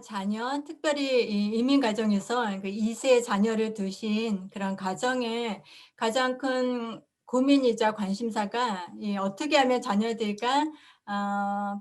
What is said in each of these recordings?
자녀, 특별히 이 이민 가정에서 그 2세 자녀를 두신 그런 가정의 가장 큰 고민이자 관심사가 이 '어떻게 하면 자녀들과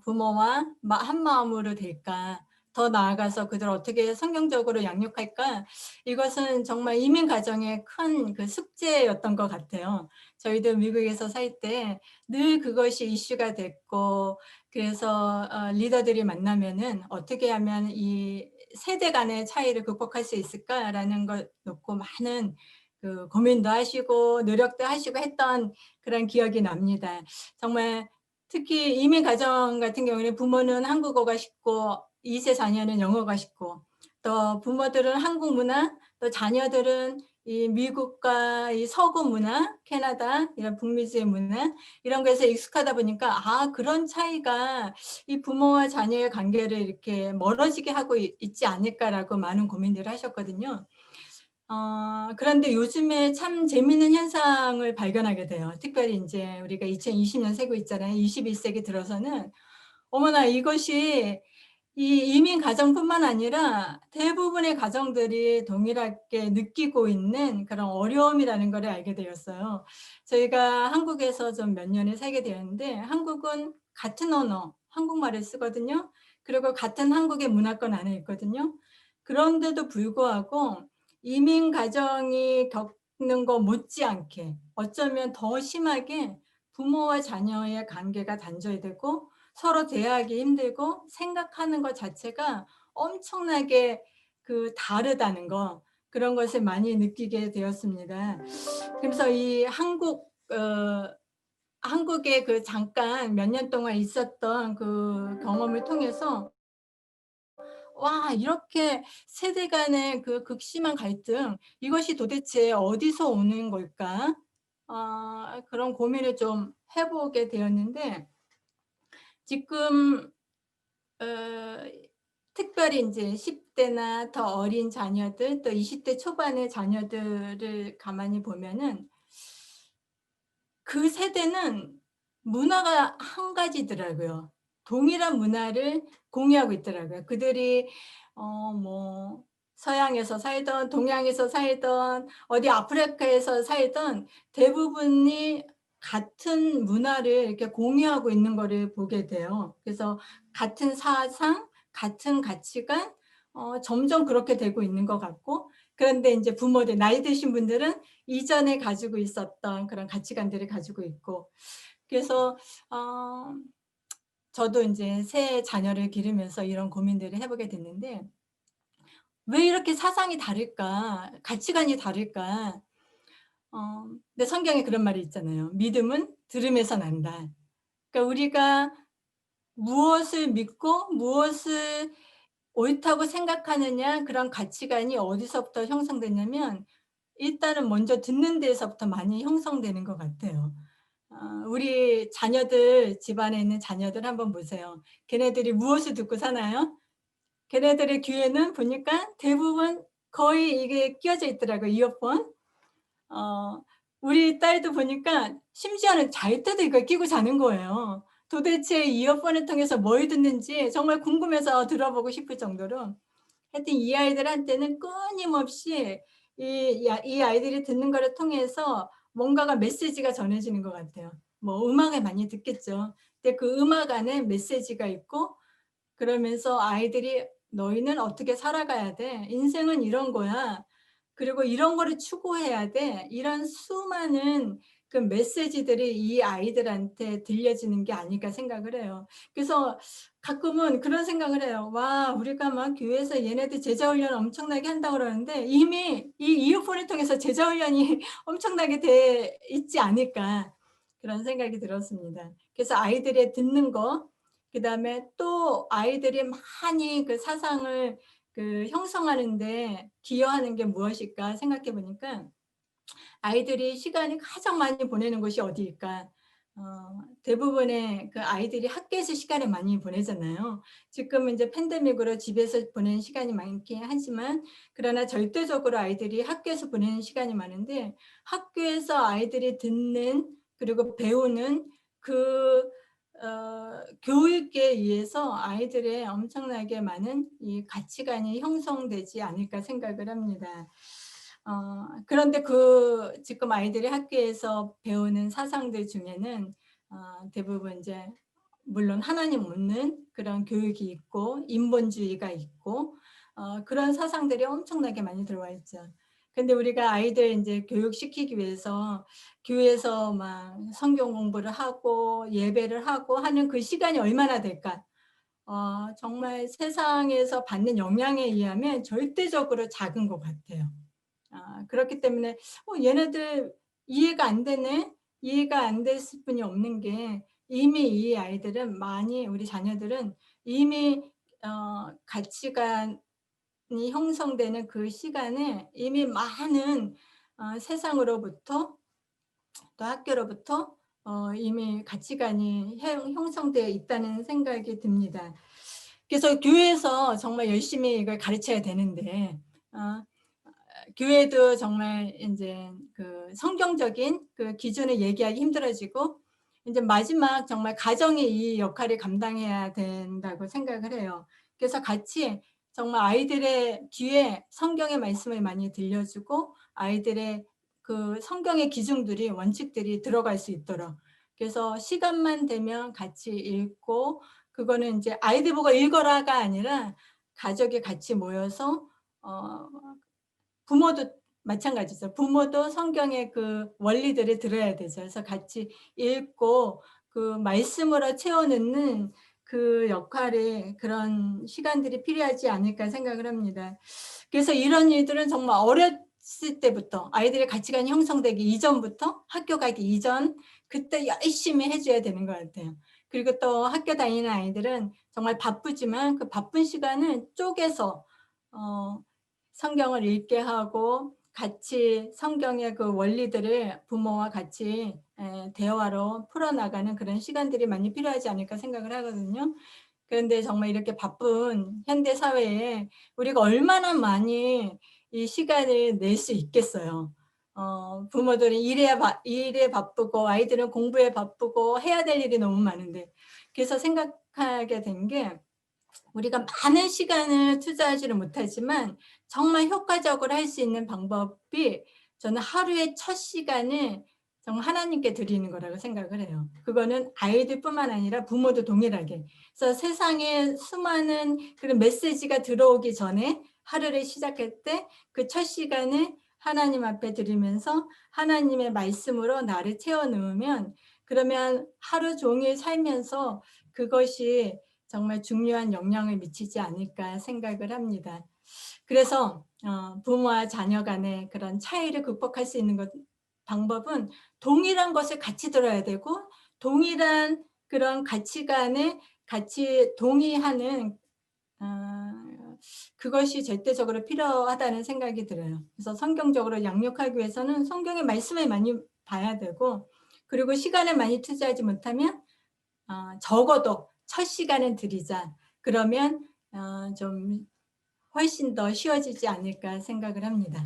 부모와 한 마음으로 될까? 더 나아가서 그들을 어떻게 성경적으로 양육할까?' 이것은 정말 이민 가정의 큰 그 숙제였던 것 같아요. 저희도 미국에서 살 때 늘 그것이 이슈가 됐고, 그래서 리더들이 만나면은 "어떻게 하면 이 세대 간의 차이를 극복할 수 있을까?"라는 걸 놓고 많은 그 고민도 하시고 노력도 하시고 했던 그런 기억이 납니다. 정말 특히 이민 가정 같은 경우에는 부모는 한국어가 쉽고 2세 자녀는 영어가 쉽고, 또 부모들은 한국 문화, 또 자녀들은 이 미국과 이 서구 문화, 캐나다 이런 북미주의 문화, 이런 것에 익숙하다 보니까 '아, 그런 차이가 이 부모와 자녀의 관계를 이렇게 멀어지게 하고 있지 않을까.'라고 많은 고민들을 하셨거든요. 그런데 요즘에 참 재미있는 현상을 발견하게 돼요. 특별히 인제 우리가 2020년 살고 있잖아요. 21세기 들어서는 어머나, 이것이 이 이민 가정뿐만 아니라 대부분의 가정들이 동일하게 느끼고 있는 그런 어려움이라는 거를 알게 되었어요. 저희가 한국에서 좀 몇 년을 살게 되었는데, 한국은 같은 언어, 한국말을 쓰거든요. 그리고 같은 한국의 문화권 안에 있거든요. 그런데도 불구하고 이민 가정이 겪는 거 못지않게, 어쩌면 더 심하게 부모와 자녀의 관계가 단절되고 서로 대하기 힘들고, 생각하는 것 자체가 엄청나게 그 다르다는 거, 그런 것을 많이 느끼게 되었습니다. 그래서 이 한국에 그 잠깐 몇 년 동안 있었던 그 경험을 통해서 '와, 이렇게 세대 간의 그 극심한 갈등, 이것이 도대체 어디서 오는 걸까?' 그런 고민을 좀 해 보게 되었는데, 지금 어 특별히 인제 10 대나 더 어린 자녀들, 또 20대 초반의 자녀들을 가만히 보면은 그 세대는 문화가 한 가지더라고요. 동일한 문화를 공유하고 있더라고요. 그들이 뭐 서양에서 살던 동양에서 살던 어디 아프리카에서 살던 대부분이 같은 문화를 이렇게 공유하고 있는 거를 보게 돼요. 그래서 같은 사상, 같은 가치관, 점점 그렇게 되고 있는 것 같고, 그런데 인제 부모들, 나이 드신 분들은 이전에 가지고 있었던 그런 가치관들을 가지고 있고, 그래서 어 저도 인제 새 자녀를 기르면서 이런 고민들을 해 보게 됐는데, '왜 이렇게 사상이 다를까? 가치관이 다를까?' 근데 성경에 그런 말이 있잖아요. "믿음은 들음에서 난다." 그러니까 우리가 무엇을 믿고 무엇을 옳다고 생각하느냐, 그런 가치관이 어디서부터 형성되냐면 일단은 먼저 듣는 데에서부터 많이 형성되는 것 같아요. 우리 자녀들, 집안에 있는 자녀들 한번 보세요. 걔네들이 무엇을 듣고 사나요? 걔네들의 귀에는 보니까 대부분 거의 이게 끼워져 있더라고요, 이어폰. 어 우리 딸도 보니까 심지어는 잘 때도 이걸 끼고 자는 거예요. 도대체 이어폰을 통해서 뭘 듣는지 정말 궁금해서 들어보고 싶을 정도로. 하여튼 이 아이들한테는 끊임없이 이 아이들이 듣는 거를 통해서 뭔가가 메시지가 전해지는 것 같아요. 뭐 음악을 많이 듣겠죠. 근데 그 음악 안에 메시지가 있고, 그러면서 아이들이 "너희는 어떻게 살아가야 돼. 인생은 이런 거야. 그리고 이런 거를 추구해야 돼." 이런 수많은 그 메시지들이 이 아이들한테 들려지는 게 아닐까 생각을 해요. 그래서 가끔은 그런 생각을 해요. '와, 우리가 막 교회에서 얘네들 제자 훈련 엄청나게 한다고 그러는데 이미 이 이어폰을 통해서 제자 훈련이 엄청나게 돼 있지 않을까.' 그런 생각이 들었습니다. 그래서 아이들의 듣는 거, 그다음에 또 아이들이 많이 그 사상을 그 형성하는 데 기여하는 게 무엇일까 생각해 보니까, 아이들이 시간이 가장 많이 보내는 곳이 어디일까? 대부분의 그 아이들이 학교에서 시간을 많이 보내잖아요. 지금은 이제 팬데믹으로 집에서 보내는 시간이 많긴 하지만, 그러나 절대적으로 아이들이 학교에서 보내는 시간이 많은데, 학교에서 아이들이 듣는 그리고 배우는 그 교육에 의해서 아이들의 엄청나게 많은 이 가치관이 형성되지 않을까 생각을 합니다. 그런데 지금 아이들이 학교에서 배우는 사상들 중에는 대부분 이제 물론 하나님 없는 그런 교육이 있고 인본주의가 있고 그런 사상들이 엄청나게 많이 들어와 있죠. 근데 우리가 아이들 인제 교육시키기 위해서 교회에서 막 성경 공부를 하고 예배를 하고 하는 그 시간이 얼마나 될까? 정말 세상에서 받는 영향에 의하면 절대적으로 작은 것 같아요. 그렇기 때문에 '얘네들 이해가 안 되네.' 이해가 안 됐을 뿐이 없는 게 이미 이 아이들은 많이 우리 자녀들은 이미 가치관이 형성되는 그 시간에 이미 많은 세상으로부터 또 학교로부터 이미 가치관이 형성되어 있다는 생각이 듭니다. 그래서 교회에서 정말 열심히 이걸 가르쳐야 되는데 어 교회도 정말 인제 그 성경적인 그 기준을 얘기하기 힘들어지고 인제 마지막 정말 가정이 이 역할을 감당해야 된다고 생각을 해요. 그래서 같이 정말 아이들의 귀에 성경의 말씀을 많이 들려주고 아이들의 그 성경의 기준들이 원칙들이 들어갈 수 있도록 그래서 시간만 되면 같이 읽고 그거는 인제 아이들 보고 읽어라가 아니라 가족이 같이 모여서 어 부모도 마찬가지죠. 부모도 성경의 그 원리들을 들어야 되죠. 그래서 같이 읽고 그 말씀으로 채워 넣는 그 역할에 그런 시간들이 필요하지 않을까 생각을 합니다. 그래서 이런 일들은 정말 어렸을 때부터 아이들의 가치관이 형성되기 이전부터 학교 가기 이전 그때 열심히 해 줘야 되는 것 같아요. 그리고 또 학교 다니는 아이들은 정말 바쁘지만 그 바쁜 시간을 쪼개서 어 성경을 읽게 하고 같이 성경의 그 원리들을 부모와 같이 대화로 풀어나가는 그런 시간들이 많이 필요하지 않을까 생각을 하거든요. 그런데 정말 이렇게 바쁜 현대 사회에 우리가 얼마나 많이 이 시간을 낼 수 있겠어요. 부모들은 일에 바쁘고 아이들은 공부에 바쁘고 해야 될 일이 너무 많은데 그래서 생각하게 된게 우리가 많은 시간을 투자하지는 못하지만 정말 효과적으로 할 수 있는 방법이 저는 하루의 첫 시간을 정말 하나님께 드리는 거라고 생각을 해요. 그거는 아이들뿐만 아니라 부모도 동일하게. 그래서 세상에 수많은 그런 메시지가 들어오기 전에 하루를 시작할 때 그 첫 시간을 하나님 앞에 드리면서 하나님의 말씀으로 나를 채워 넣으면 그러면 하루 종일 살면서 그것이 정말 중요한 영향을 미치지 않을까 생각을 합니다. 그래서 부모와 자녀 간의 그런 차이를 극복할 수 있는 방법은 동일한 것을 같이 들어야 되고 동일한 그런 가치관에 같이 동의하는 그것이 절대적으로 필요하다는 생각이 들어요. 그래서 성경적으로 양육하기 위해서는 성경의 말씀을 많이 봐야 되고 그리고 시간을 많이 투자하지 못하면 적어도 첫 시간은 드리자. 그러면 좀 훨씬 더 쉬워지지 않을까 생각을 합니다.